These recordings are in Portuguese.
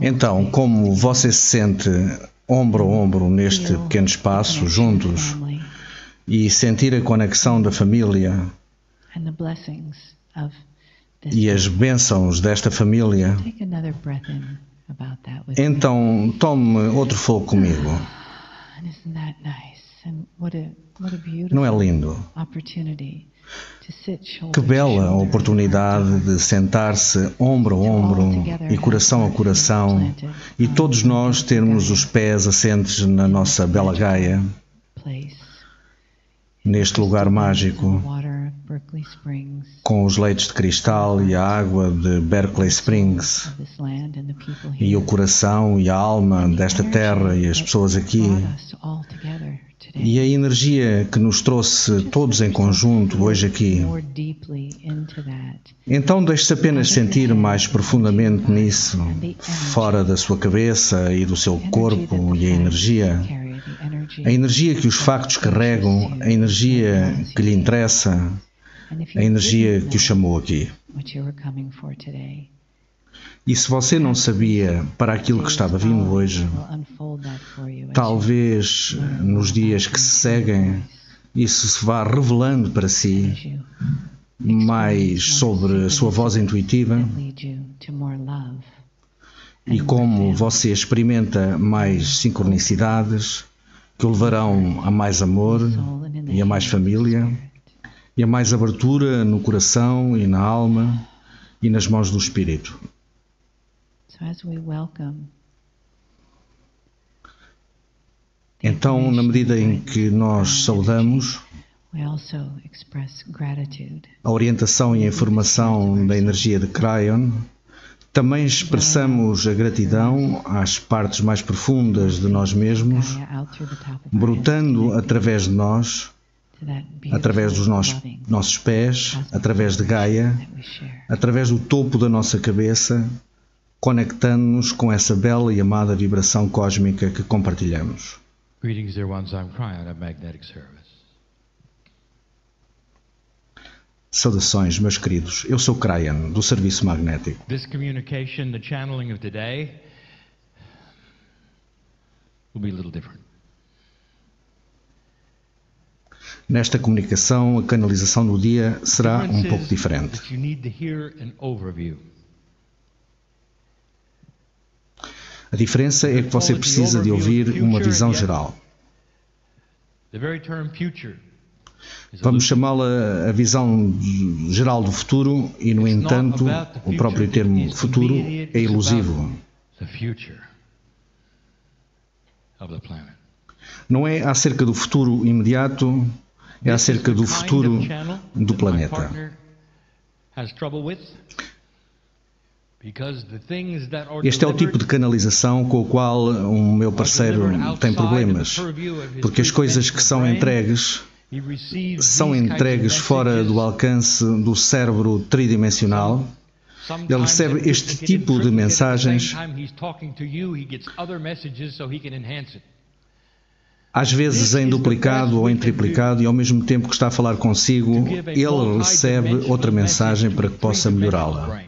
Então, como você se sente ombro a ombro neste pequeno espaço, juntos, e sentir a conexão da família e as bênçãos desta família, então tome outro fogo comigo. Não é lindo? Que bela oportunidade de sentar-se ombro a ombro e coração a coração e todos nós termos os pés assentes na nossa bela Gaia, neste lugar mágico, com os leitos de cristal e a água de Berkeley Springs, e o coração e a alma desta terra e as pessoas aqui, e a energia que nos trouxe todos em conjunto hoje aqui. Então deixe-se apenas sentir mais profundamente nisso, fora da sua cabeça e do seu corpo, e a energia que os factos carregam, a energia que lhe interessa, a energia que o chamou aqui. E se você não sabia para aquilo que estava vindo hoje, talvez nos dias que se seguem, isso se vá revelando para si mais sobre a sua voz intuitiva e como você experimenta mais sincronicidades que o levarão a mais amor e a mais família e a mais abertura no coração e na alma e nas mãos do Espírito. Então, na medida em que nós saudamos a orientação e a informação da energia de Kryon, também expressamos a gratidão às partes mais profundas de nós mesmos, brotando através de nós, através dos nossos pés, através de Gaia, através do topo da nossa cabeça, conectando-nos com essa bela e amada vibração cósmica que compartilhamos. Greetings, dear ones. I'm Kryon of Magnetic Service. Saudações, meus queridos. Eu sou Kryon, do Serviço Magnético. This communication, the channeling of today, will be a little different. Nesta comunicação, a canalização do dia será um pouco diferente. You need to hear an overview. A diferença é que você precisa de ouvir uma visão geral. Vamos chamá-la a visão geral do futuro e, no entanto, o próprio termo futuro é ilusivo. Não é acerca do futuro imediato, é acerca do futuro do planeta. Este é o tipo de canalização com o qual o meu parceiro tem problemas, porque as coisas que são entregues fora do alcance do cérebro tridimensional. Ele recebe este tipo de mensagens, às vezes em duplicado ou em triplicado, e ao mesmo tempo que está a falar consigo, ele recebe outra mensagem para que possa melhorá-la.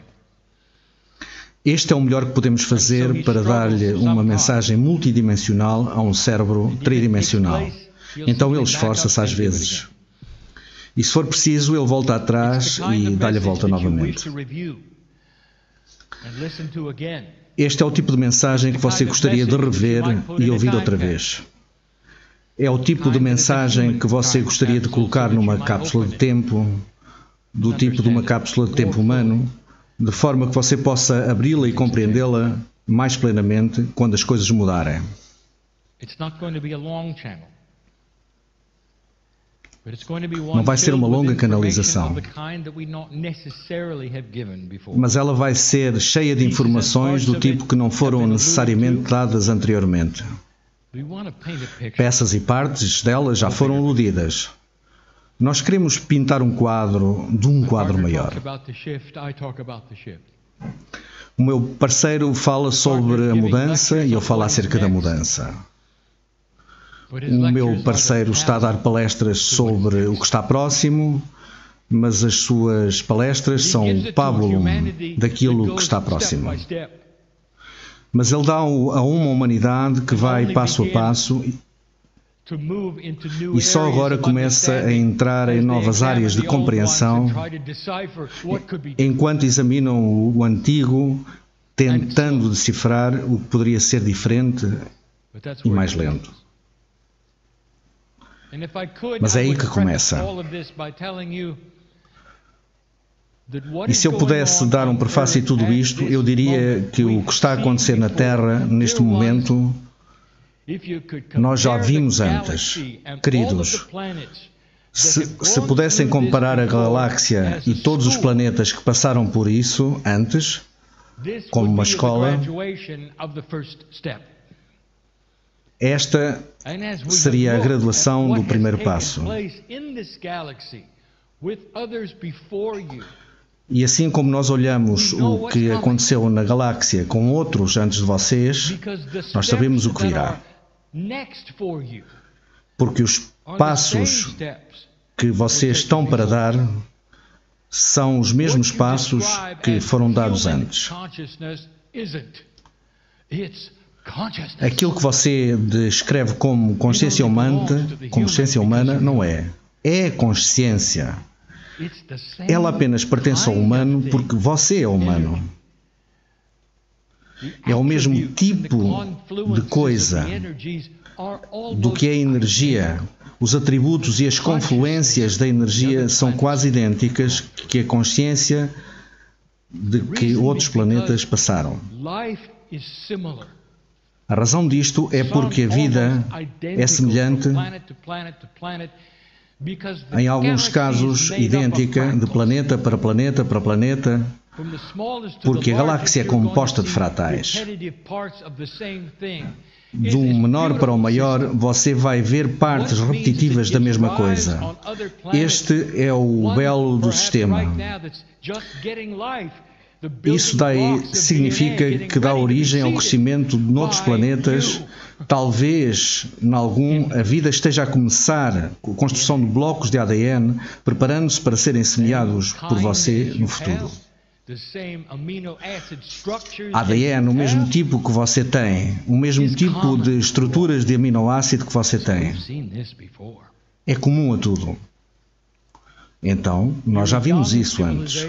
Este é o melhor que podemos fazer para dar-lhe uma mensagem multidimensional a um cérebro tridimensional. Então ele esforça-se às vezes. E se for preciso, ele volta atrás e dá-lhe a volta novamente. Este é o tipo de mensagem que você gostaria de rever e ouvir outra vez. É o tipo de mensagem que você gostaria de colocar numa cápsula de tempo, do tipo de uma cápsula de tempo humano, de forma que você possa abri-la e compreendê-la mais plenamente quando as coisas mudarem. Não vai ser uma longa canalização, mas ela vai ser cheia de informações do tipo que não foram necessariamente dadas anteriormente. Peças e partes delas já foram aludidas. Nós queremos pintar um quadro de um quadro maior. O meu parceiro fala sobre a mudança e eu falo acerca da mudança. O meu parceiro está a dar palestras sobre o que está próximo mas as suas palestras são o pábulo daquilo que está próximo. Mas ele dá a uma humanidade que vai passo a passo e só agora começa a entrar em novas áreas de compreensão enquanto examinam o antigo, tentando decifrar o que poderia ser diferente e mais lento. Mas é aí que começa. E se eu pudesse dar um prefácio a tudo isto, eu diria que o que está a acontecer na Terra, neste momento, nós já vimos antes. Queridos, se pudessem comparar a galáxia e todos os planetas que passaram por isso antes, como uma escola, esta seria a graduação do primeiro passo. E assim como nós olhamos o que aconteceu na galáxia com outros antes de vocês, nós sabemos o que virá. Porque os passos que vocês estão para dar são os mesmos passos que foram dados antes. Aquilo que você descreve como consciência humana não é. É consciência. Ela apenas pertence ao humano porque você é humano. É o mesmo tipo de coisa do que é energia. Os atributos e as confluências da energia são quase idênticas que a consciência de que outros planetas passaram. A razão disto é porque a vida é semelhante, em alguns casos idêntica, de planeta para planeta para planeta, porque a galáxia é composta de fratais. Do menor para o maior, você vai ver partes repetitivas da mesma coisa. Este é o belo do sistema. Isso daí significa que dá origem ao crescimento de outros planetas. Talvez, em algum, a vida esteja a começar com a construção de blocos de ADN, preparando-se para serem semeados por você no futuro. ADN, o mesmo tipo que você tem, o mesmo tipo de estruturas de aminoácido que você tem, é comum a tudo. Então, nós já vimos isso antes.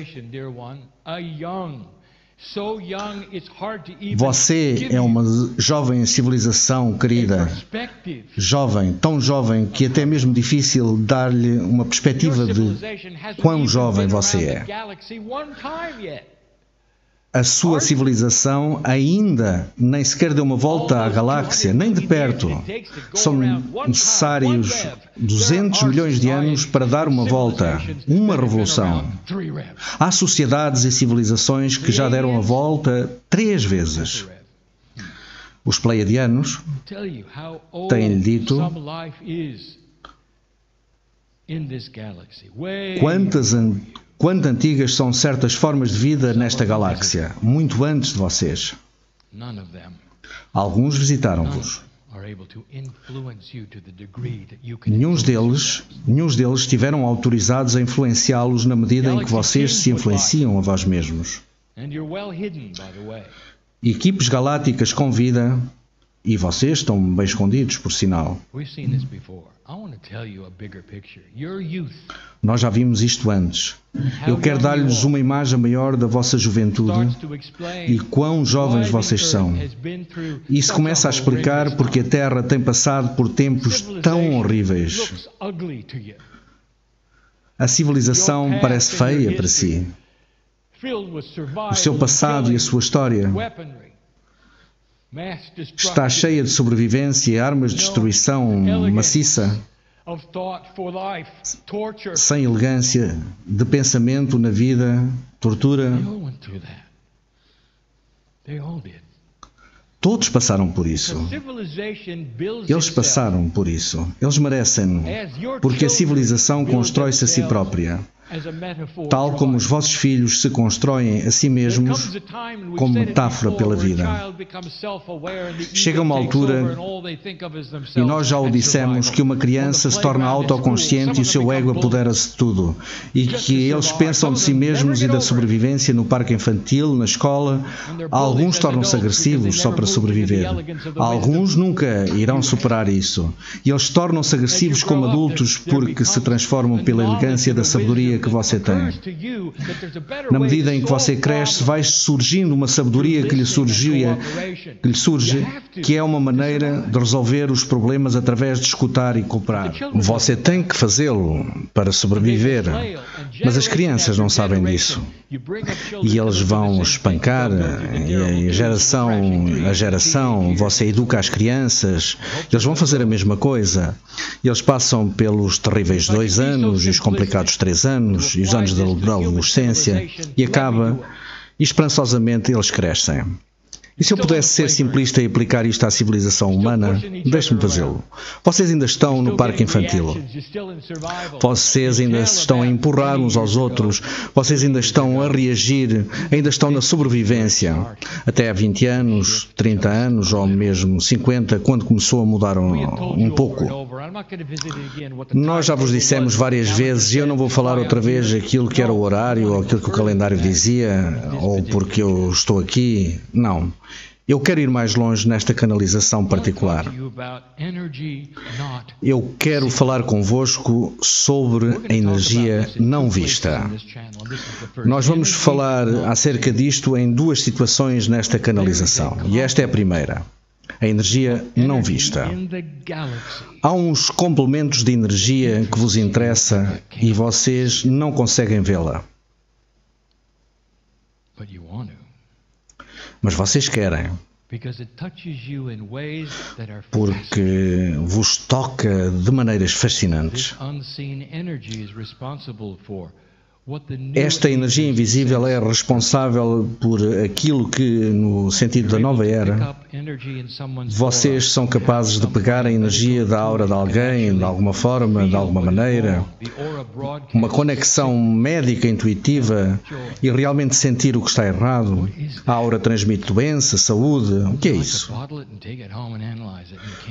Você é uma jovem civilização querida, jovem, tão jovem que até mesmo difícil dar-lhe uma perspectiva de quão jovem você é. A sua civilização ainda nem sequer deu uma volta à galáxia, nem de perto. São necessários 200 milhões de anos para dar uma volta, uma revolução. Há sociedades e civilizações que já deram a volta 3 vezes. Os pleiadianos têm-lhe dito quão antigas são certas formas de vida nesta galáxia, muito antes de vocês. Alguns visitaram-vos. Nenhum deles estiveram autorizados a influenciá-los na medida em que vocês se influenciam a vós mesmos. Equipes galácticas com vida, e vocês estão bem escondidos, por sinal. Nós já vimos isto antes. Eu quero dar-lhes uma imagem maior da vossa juventude e quão jovens vocês são. Isso começa a explicar porque a Terra tem passado por tempos tão horríveis. A civilização parece feia para si. O seu passado e a sua história está cheia de sobrevivência e armas de destruição maciça, sem elegância, de pensamento na vida, tortura. Todos passaram por isso. Eles passaram por isso. Eles merecem-no, porque a civilização constrói-se a si própria. tal como os vossos filhos se constroem a si mesmos como metáfora pela vida. Chega uma altura, e nós já o dissemos, que uma criança se torna autoconsciente e o seu ego apodera-se de tudo, e que eles pensam de si mesmos e da sobrevivência no parque infantil, na escola. Alguns tornam-se agressivos só para sobreviver. Alguns nunca irão superar isso. E eles tornam-se agressivos como adultos porque se transformam pela elegância da sabedoria que você tem. Na medida em que você cresce, vai surgindo uma sabedoria que lhe surge, que é uma maneira de resolver os problemas através de escutar e cooperar. Você tem que fazê-lo para sobreviver, mas as crianças não sabem disso. E eles vão espancar, e geração a geração, você educa as crianças, eles vão fazer a mesma coisa. Eles passam pelos terríveis 2 anos, e os complicados 3 anos, e os anos da adolescência, e acaba, e esperançosamente eles crescem. E se eu pudesse ser simplista e aplicar isto à civilização humana, deixe-me fazê-lo. Vocês ainda estão no parque infantil. Vocês ainda se estão a empurrar uns aos outros. Vocês ainda estão a reagir, ainda estão na sobrevivência. Até há 20 anos, 30 anos ou mesmo 50, quando começou a mudar um pouco. Nós já vos dissemos várias vezes, e eu não vou falar outra vez aquilo que era o horário, ou aquilo que o calendário dizia, ou porque eu estou aqui. Não. Eu quero ir mais longe nesta canalização particular. Eu quero falar convosco sobre a energia não vista. Nós vamos falar acerca disto em 2 situações nesta canalização, e esta é a primeira. A energia não vista. Há uns complementos de energia que vos interessa e vocês não conseguem vê-la. Mas vocês querem, porque vos toca de maneiras fascinantes. Esta energia invisível é responsável por aquilo que, no sentido da nova era, vocês são capazes de pegar a energia da aura de alguém, de alguma forma, de alguma maneira, uma conexão médica intuitiva e realmente sentir o que está errado. A aura transmite doença, saúde. O que é isso?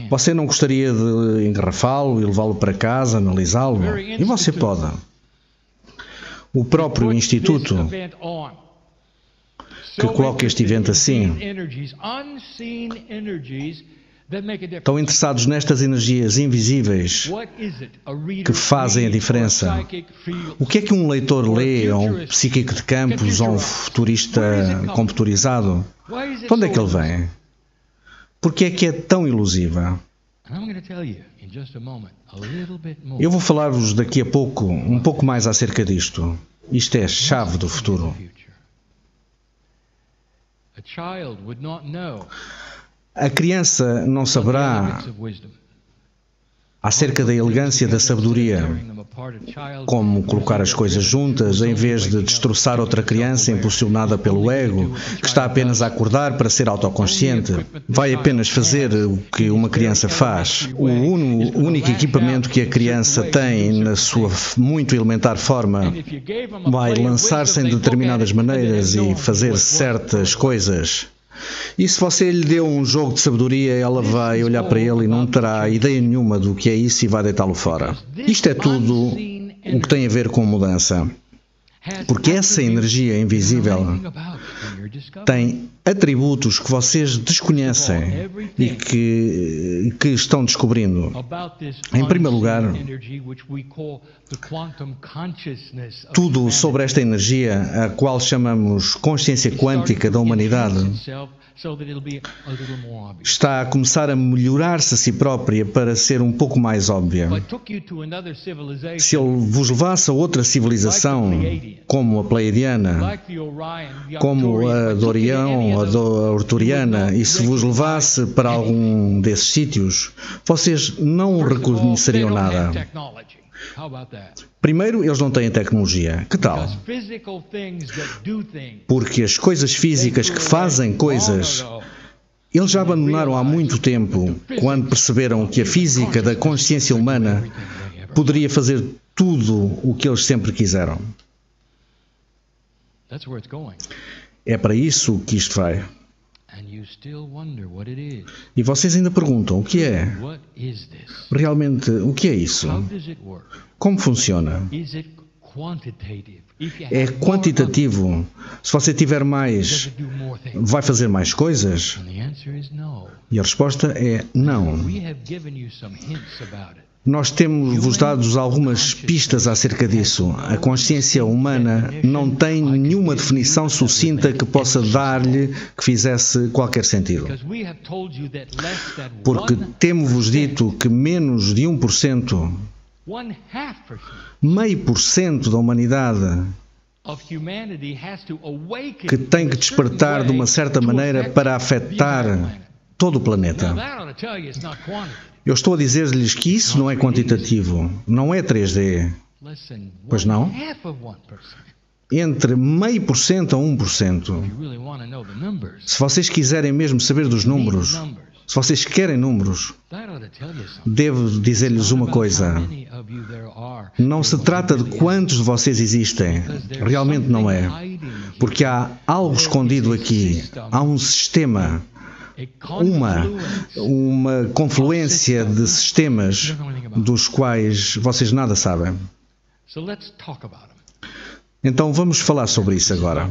Você não gostaria de engarrafá-lo e levá-lo para casa, analisá-lo? E você pode. O próprio Instituto que coloca este evento assim, estão interessados nestas energias invisíveis que fazem a diferença. O que é que um leitor lê, ou um psíquico de campos, ou um futurista computurizado? De onde é que ele vem? Por que é tão ilusiva? Eu vou falar-vos daqui a pouco, um pouco mais acerca disto. Isto é a chave do futuro. A criança não saberá acerca da elegância da sabedoria, como colocar as coisas juntas em vez de destroçar outra criança impulsionada pelo ego, que está apenas a acordar para ser autoconsciente. Vai apenas fazer o que uma criança faz. O único equipamento que a criança tem na sua muito elementar forma vai lançar-se em determinadas maneiras e fazer certas coisas. E se você lhe deu um jogo de sabedoria, ela vai olhar para ele e não terá ideia nenhuma do que é isso e vai deitá-lo fora. Isto é tudo o que tem a ver com mudança. Porque essa energia invisível tem atributos que vocês desconhecem e que estão descobrindo. Em primeiro lugar, tudo sobre esta energia, a qual chamamos consciência quântica da humanidade, está a começar a melhorar-se a si própria para ser um pouco mais óbvia. Se ele vos levasse a outra civilização, como a Pleiadiana, como a de Orião, a Arturiana, e se vos levasse para algum desses sítios, vocês não reconheceriam nada. Primeiro, eles não têm tecnologia. Que tal? Porque as coisas físicas que fazem coisas, eles já abandonaram há muito tempo, quando perceberam que a física da consciência humana poderia fazer tudo o que eles sempre quiseram. That's where it's going. É para isso que isto vai. And you still wonder what it is. E vocês ainda perguntam, o que é? What is this? Realmente, o que é isso? How does it work? Como funciona? Is it quantitative? If you É have more quantitativo. Se você tiver does mais, it do more things? vai fazer mais coisas? And the answer is no. E a resposta é não. We have given you some hints about it. Nós temos-vos dado algumas pistas acerca disso. A consciência humana não tem nenhuma definição sucinta que possa dar-lhe que fizesse qualquer sentido. Because we have told you that less than Porque temos-vos dito que menos de 1%, 0.5% 0,5% da humanidade of humanity has to awaken que tem que despertar de uma certa maneira para afetar todo o Now planeta. that ought to tell you it's not quantity. Eu estou a dizer-lhes que isso não é quantitativo, não é 3D. Less than Pois não? 0.5%. Entre 0,5% a 1%. You really want to know the numbers. Se vocês quiserem mesmo saber dos números, Numbers. se vocês querem números, That ought to tell you something. devo dizer-lhes uma coisa. Many of you there are. Não se trata de quantos de vocês existem. Realmente não é. Porque há algo escondido aqui. Há um sistema, uma confluência de sistemas dos quais vocês nada sabem. So let's talk about them. Então vamos falar sobre isso agora.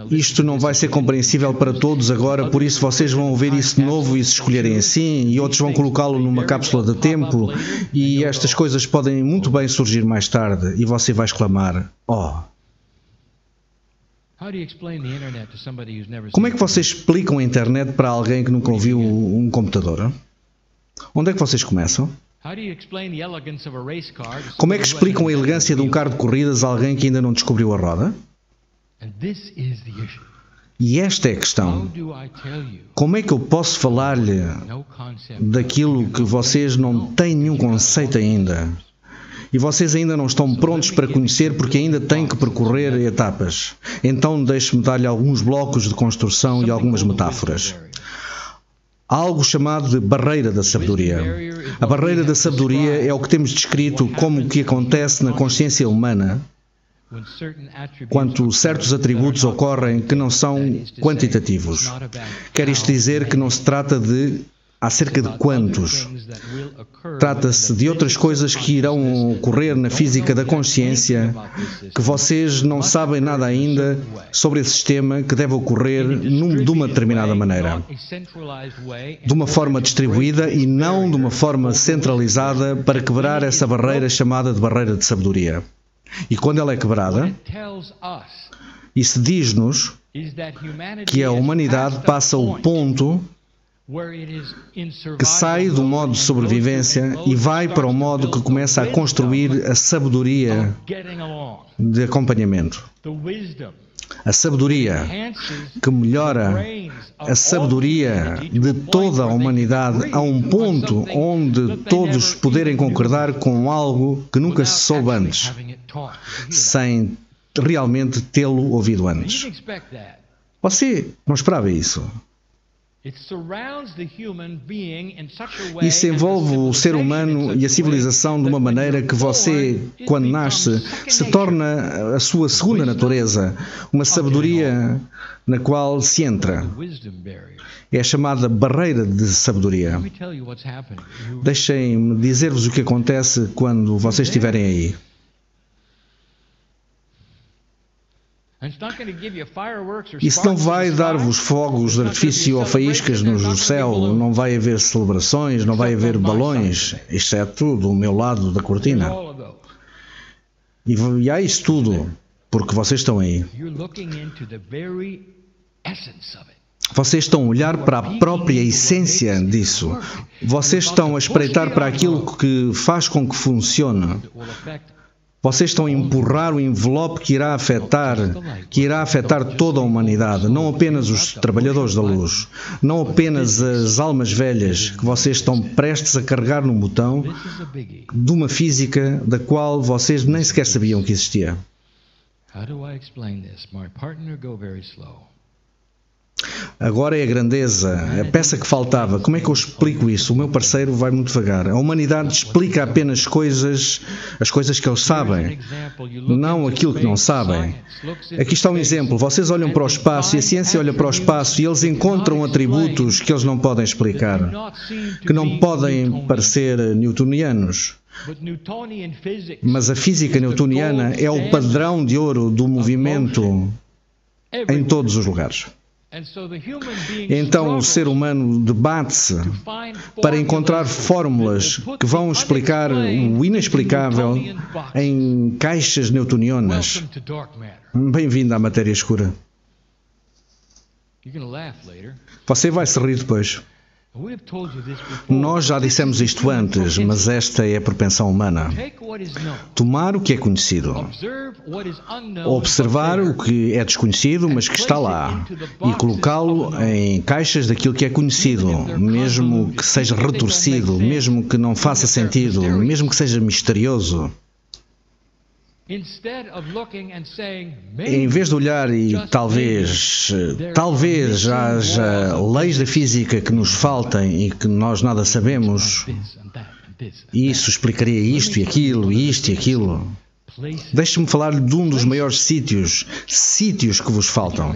Isto não vai ser compreensível para todos agora, por isso vocês vão ouvir isso de novo e se escolherem assim, e outros vão colocá-lo numa cápsula de tempo, e estas coisas podem muito bem surgir mais tarde, e você vai exclamar, oh! Como é que vocês explicam a internet para alguém que nunca ouviu um computador? Onde é que vocês começam? Como é que explicam a elegância de um carro de corridas a alguém que ainda não descobriu a roda? E esta é a questão. Como é que eu posso falar-lhe daquilo que vocês não têm nenhum conceito ainda? E vocês ainda não estão prontos para conhecer porque ainda têm que percorrer etapas. Então deixe-me dar-lhe alguns blocos de construção e algumas metáforas. Há algo chamado de barreira da sabedoria. A barreira da sabedoria é o que temos descrito como o que acontece na consciência humana quando certos atributos ocorrem que não são quantitativos. Quer isto dizer que não se trata de acerca de quantos. Trata-se de outras coisas que irão ocorrer na física da consciência que vocês não sabem nada ainda sobre esse sistema que deve ocorrer de uma determinada maneira. De uma forma distribuída e não de uma forma centralizada para quebrar essa barreira chamada de barreira de sabedoria. E quando ela é quebrada, isso diz-nos que a humanidade passa o ponto que sai do modo de sobrevivência e vai para o modo que começa a construir a sabedoria de acompanhamento. A sabedoria que melhora a sabedoria de toda a humanidade a um ponto onde todos poderem concordar com algo que nunca se soube antes, sem realmente tê-lo ouvido antes. Você não esperava isso. Isso envolve o ser humano e a civilização de uma maneira que você, quando nasce, se torna a sua segunda natureza, uma sabedoria na qual se entra. É a chamada barreira de sabedoria. Deixem-me dizer-vos o que acontece quando vocês estiverem aí. Isso não vai dar-vos fogos de artifício ou faíscas no céu, não vai haver celebrações, não vai haver balões, exceto do meu lado da cortina. E há isso tudo, porque vocês estão aí. Vocês estão a olhar para a própria essência disso. Vocês estão a espreitar para aquilo que faz com que funcione. Vocês estão a empurrar o envelope que irá afetar toda a humanidade, não apenas os trabalhadores da luz, não apenas as almas velhas que vocês estão prestes a carregar num botão de uma física da qual vocês nem sequer sabiam que existia. Agora é a grandeza, a peça que faltava. Como é que eu explico isso? O meu parceiro vai muito devagar. A humanidade explica apenas as coisas que eles sabem, não aquilo que não sabem. Aqui está um exemplo. Vocês olham para o espaço e a ciência olha para o espaço e eles encontram atributos que eles não podem explicar, que não podem parecer newtonianos. Mas a física newtoniana é o padrão de ouro do movimento em todos os lugares. Então o ser humano debate-se para encontrar fórmulas que vão explicar o inexplicável em caixas newtonianas. Bem-vindo à matéria escura. Você vai se rir depois. Nós já dissemos isto antes, mas esta é a propensão humana. Tomar o que é conhecido, observar o que é desconhecido, mas que está lá, e colocá-lo em caixas daquilo que é conhecido, mesmo que seja retorcido, mesmo que não faça sentido, mesmo que seja misterioso. Em vez de olhar e talvez haja leis da física que nos faltem e que nós nada sabemos, isso explicaria isto e aquilo. Deixe-me falar de um dos maiores sítios que vos faltam.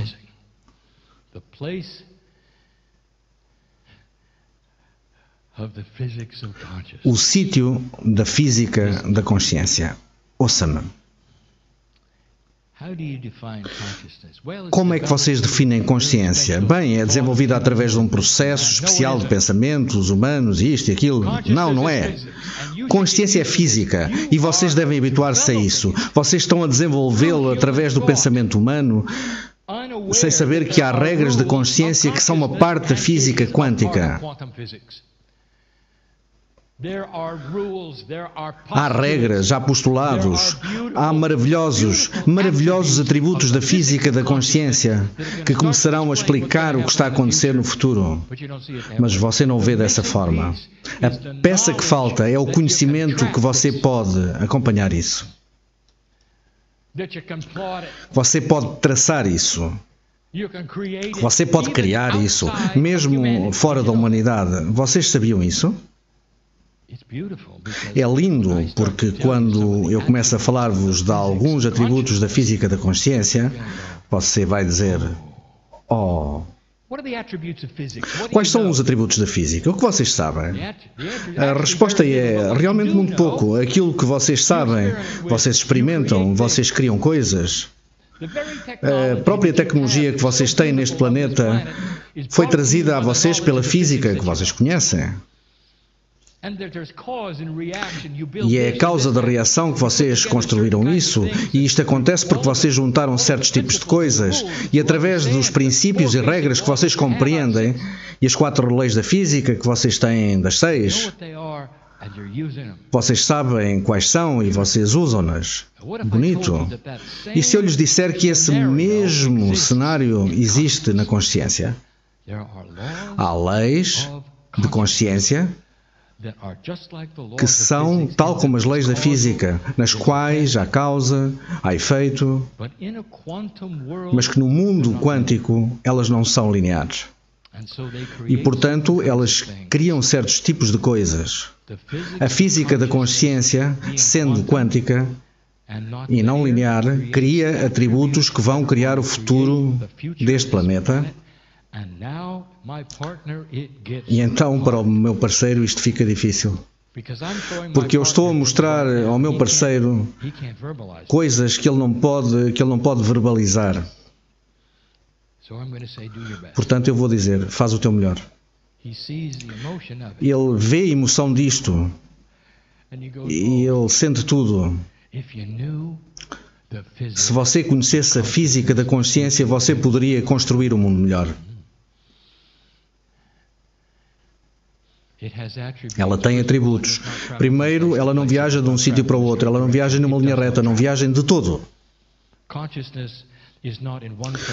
O sítio da física da consciência. Ouça-me. Como é que vocês definem consciência? Bem, é desenvolvida através de um processo especial de pensamentos humanos, isto e aquilo. Não é. Consciência é física e vocês devem habituar-se a isso. Vocês estão a desenvolvê-lo através do pensamento humano, sem saber que há regras de consciência que são uma parte da física quântica. Há regras, há postulados, há maravilhosos atributos da física da consciência que começarão a explicar o que está a acontecer no futuro. Mas você não o vê dessa forma. A peça que falta é o conhecimento que você pode acompanhar isso. Você pode traçar isso. Você pode criar isso, mesmo fora da humanidade. Vocês sabiam isso? É lindo porque quando eu começo a falar-vos de alguns atributos da física da consciência, você vai dizer, quais são os atributos da física? O que vocês sabem? A resposta é realmente muito pouco. Aquilo que vocês sabem, vocês experimentam, vocês criam coisas. A própria tecnologia que vocês têm neste planeta foi trazida a vocês pela física que vocês conhecem. E é a causa da reação que vocês construíram isso, e isto acontece porque vocês juntaram certos tipos de coisas, e através dos princípios e regras que vocês compreendem, e as 4 leis da física que vocês têm das 6, vocês sabem quais são e vocês usam-nas. Bonito. E se eu lhes disser que esse mesmo cenário existe na consciência? Há leis de consciência que são tal como as leis da física, nas quais há causa, há efeito, mas que no mundo quântico elas não são lineares. E, portanto, elas criam certos tipos de coisas. A física da consciência, sendo quântica e não linear, cria atributos que vão criar o futuro deste planeta. E então, para o meu parceiro, isto fica difícil. Porque eu estou a mostrar ao meu parceiro coisas que ele não pode verbalizar. Portanto, eu vou dizer, faz o teu melhor. Ele vê a emoção disto e ele sente tudo. Se você conhecesse a física da consciência, você poderia construir um mundo melhor. Ela tem atributos. Primeiro, ela não viaja de um sítio para o outro, ela não viaja numa linha reta, não viaja de todo.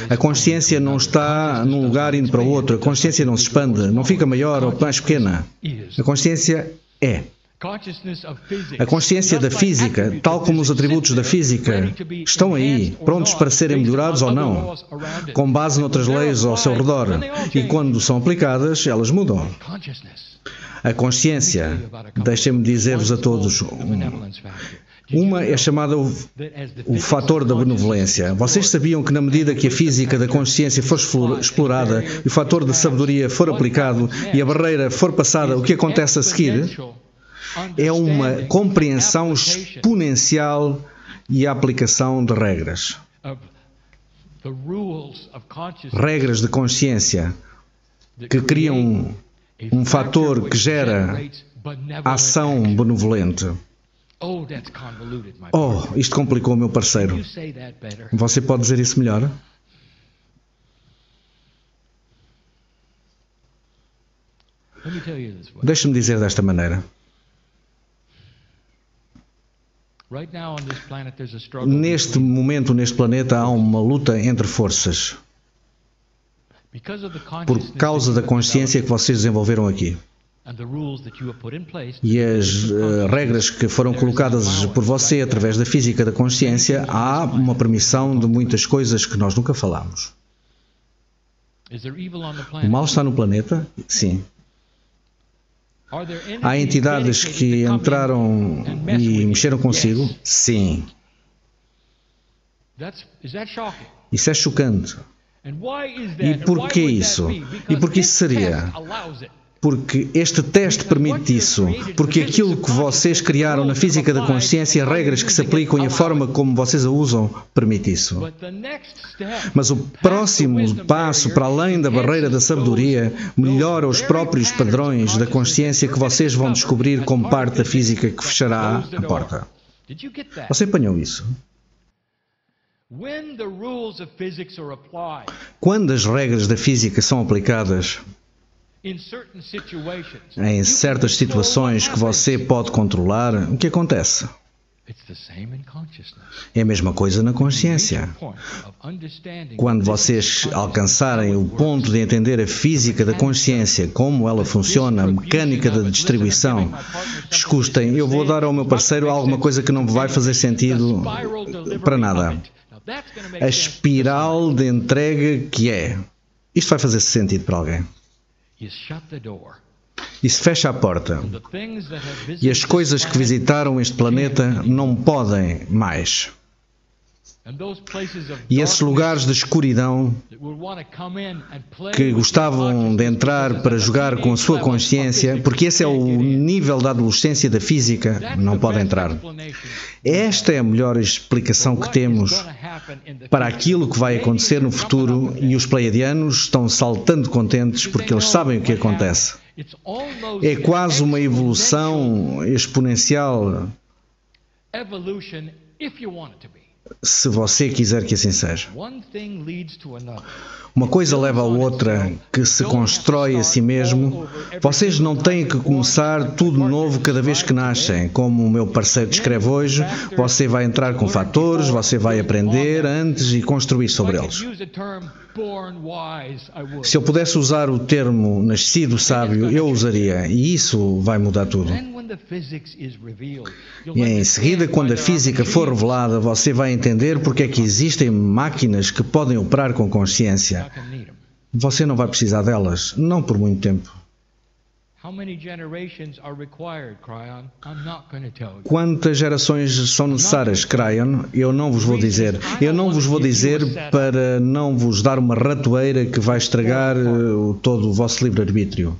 A consciência não está num lugar indo para o outro, a consciência não se expande, não fica maior ou mais pequena. A consciência é. A consciência da física, tal como os atributos da física, estão aí, prontos para serem melhorados ou não, com base noutras leis ao seu redor. E quando são aplicadas, elas mudam. A consciência, deixem-me dizer-vos a todos, uma é chamada o fator da benevolência. Vocês sabiam que na medida que a física da consciência for explorada e o fator da sabedoria for aplicado e a barreira for passada, o que acontece a seguir é uma compreensão exponencial e a aplicação de regras. Regras de consciência que criam um fator que gera ação benevolente. Oh, isto complicou o meu parceiro. Você pode dizer isso melhor? Deixe-me dizer desta maneira. Neste momento, neste planeta, há uma luta entre forças. Por causa da consciência que vocês desenvolveram aqui. E as regras que foram colocadas por você através da física da consciência, há uma permissão de muitas coisas que nós nunca falamos. O mal está no planeta? Sim. Há entidades que entraram e mexeram consigo? Sim. Isso é chocante. E porquê isso? E porquê isso seria? Porque este teste permite isso. Porque aquilo que vocês criaram na física da consciência, regras que se aplicam e a forma como vocês a usam, permite isso. Mas o próximo passo, para além da barreira da sabedoria, melhora os próprios padrões da consciência que vocês vão descobrir como parte da física que fechará a porta. Você apanhou isso? Quando as regras da física são aplicadas em certas situações que você pode controlar, o que acontece? É a mesma coisa na consciência. Quando vocês alcançarem o ponto de entender a física da consciência, como ela funciona, a mecânica da distribuição, escutem, eu vou dar ao meu parceiro alguma coisa que não vai fazer sentido para nada. A espiral de entrega que é. Isto vai fazer sentido para alguém. E se fecha a porta. E as coisas que visitaram este planeta não podem mais. E esses lugares de escuridão que gostavam de entrar para jogar com a sua consciência, porque esse é o nível da adolescência da física, não podem entrar. Esta é a melhor explicação que temos para aquilo que vai acontecer no futuro e os pleiadianos estão saltando contentes porque eles sabem o que acontece. É quase uma evolução exponencial, se você quiser que assim seja. Uma coisa leva a outra que se constrói a si mesmo. Vocês não têm que começar tudo novo cada vez que nascem. Como o meu parceiro descreve hoje, você vai entrar com fatores, você vai aprender antes e construir sobre eles. Se eu pudesse usar o termo nascido sábio, eu usaria, e isso vai mudar tudo. E em seguida, quando a física for revelada, você vai entender porque é que existem máquinas que podem operar com consciência. Você não vai precisar delas, não por muito tempo. Quantas gerações são necessárias, Cryon? Eu não vos vou dizer. Eu não vos vou dizer para não vos dar uma ratoeira que vai estragar todo o vosso livre-arbítrio.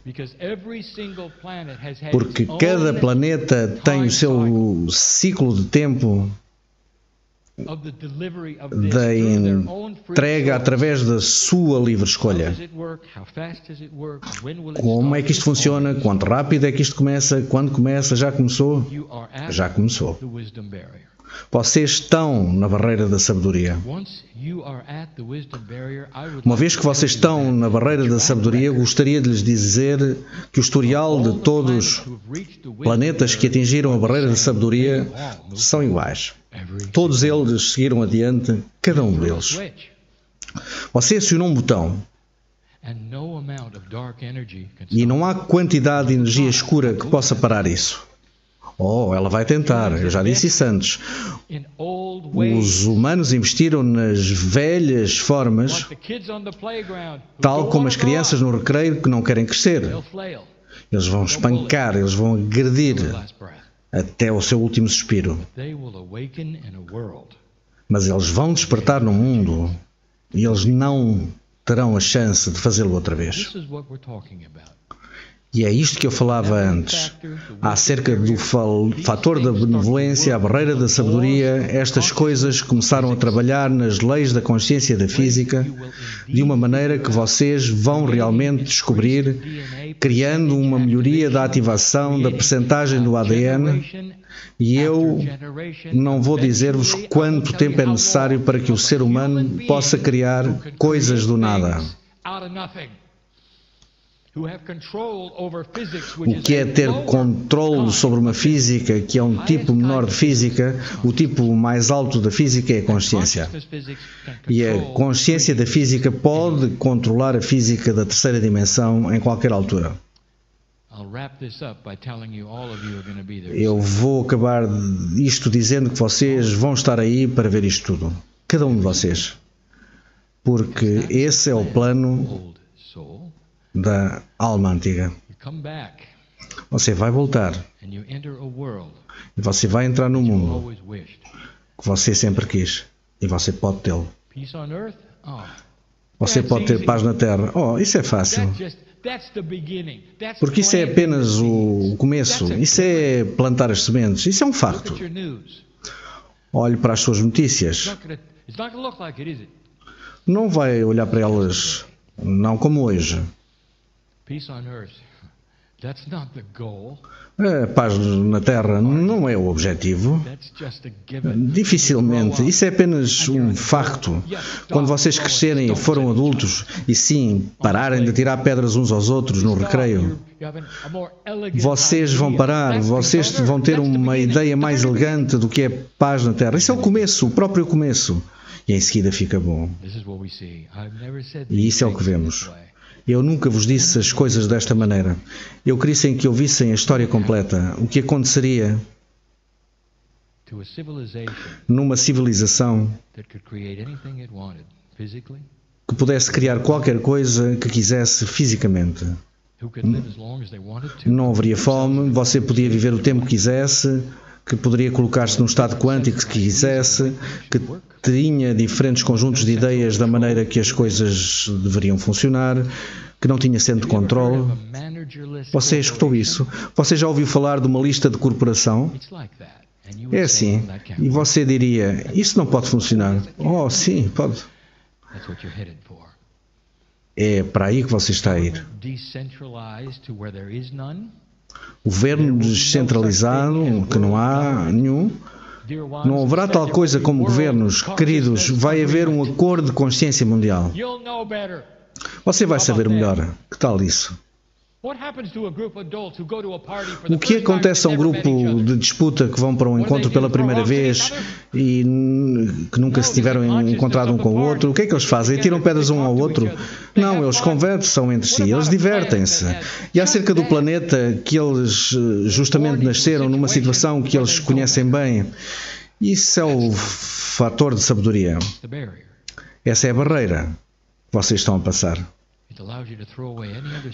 Porque cada planeta tem o seu ciclo de tempo da entrega através da sua livre escolha. Como é que isto funciona? Quanto rápido é que isto começa? Quando começa? Já começou? Já começou. Vocês estão na barreira da sabedoria. Uma vez que vocês estão na barreira da sabedoria, gostaria de lhes dizer que o historial de todos os planetas que atingiram a barreira da sabedoria são iguais. Todos eles seguiram adiante, cada um deles. Você acionou um botão e não há quantidade de energia escura que possa parar isso. Oh, ela vai tentar, eu já disse isso antes. Os humanos investiram nas velhas formas, tal como as crianças no recreio que não querem crescer. Eles vão espancar, eles vão agredir até o seu último suspiro. Mas eles vão despertar no mundo e eles não terão a chance de fazê-lo outra vez. E é isto que eu falava antes, acerca do fator da benevolência, a barreira da sabedoria. Estas coisas começaram a trabalhar nas leis da consciência da física de uma maneira que vocês vão realmente descobrir, criando uma melhoria da ativação da percentagem do ADN. E eu não vou dizer-vos quanto tempo é necessário para que o ser humano possa criar coisas do nada. O que é ter controle sobre uma física que é um tipo menor de física? O tipo mais alto da física é a consciência. E a consciência da física pode controlar a física da terceira dimensão em qualquer altura. Eu vou acabar isto dizendo que vocês vão estar aí para ver isto tudo. Cada um de vocês. Porque esse é o plano da alma antiga. Você vai voltar e você vai entrar no mundo que você sempre quis e você pode tê-lo. Você pode ter paz na Terra. Oh, isso é fácil. Porque isso é apenas o começo. Isso é plantar as sementes. Isso é um facto. Olhe para as suas notícias. Não vai olhar para elas não como hoje. A paz na Terra não é o objetivo. Dificilmente. Isso é apenas um facto. Quando vocês crescerem e foram adultos e sim pararem de tirar pedras uns aos outros no recreio, vocês vão parar, vocês vão ter uma ideia mais elegante do que é paz na Terra. Isso é o começo, o próprio começo. E em seguida fica bom. E isso é o que vemos. Eu nunca vos disse as coisas desta maneira. Eu queria que ouvissem a história completa. O que aconteceria numa civilização que pudesse criar qualquer coisa que quisesse fisicamente. Não haveria fome, você podia viver o tempo que quisesse, que poderia colocar-se num estado quântico que quisesse, que tinha diferentes conjuntos de ideias da maneira que as coisas deveriam funcionar, que não tinha centro de controle. Você escutou isso? Você já ouviu falar de uma lista de corporação? É assim. E você diria, isso não pode funcionar. Oh, sim, pode. É para aí que você está a ir. O governo descentralizado, que não há nenhum. Não haverá tal coisa como governos. Queridos, vai haver um acordo de consciência mundial. Você vai saber melhor. Que tal isso? O que acontece a um grupo de disputa que vão para um encontro pela primeira vez e que nunca se tiveram encontrado um com o outro? O que é que eles fazem? Tiram pedras um ao outro? Não, eles conversam entre si, eles divertem-se. E acerca do planeta, que eles justamente nasceram numa situação que eles conhecem bem, isso é o fator de sabedoria. Essa é a barreira que vocês estão a passar.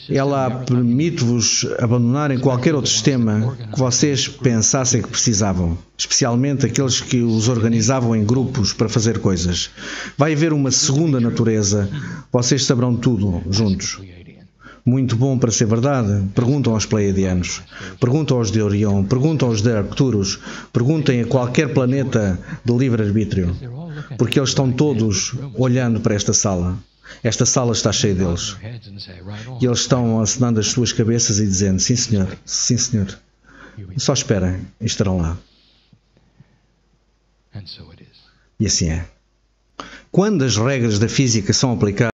Ela permite-vos abandonarem qualquer outro sistema que vocês pensassem que precisavam, especialmente aqueles que os organizavam em grupos para fazer coisas. Vai haver uma segunda natureza, vocês saberão tudo juntos. Muito bom para ser verdade? Perguntam aos Pleiadianos, perguntam aos de Orion, perguntam aos de Arcturus, perguntem a qualquer planeta de livre-arbítrio, porque eles estão todos olhando para esta sala. Esta sala está cheia deles. E eles estão acenando as suas cabeças e dizendo, sim senhor, sim senhor. Só esperem, e estarão lá. E assim é. Quando as regras da física são aplicadas,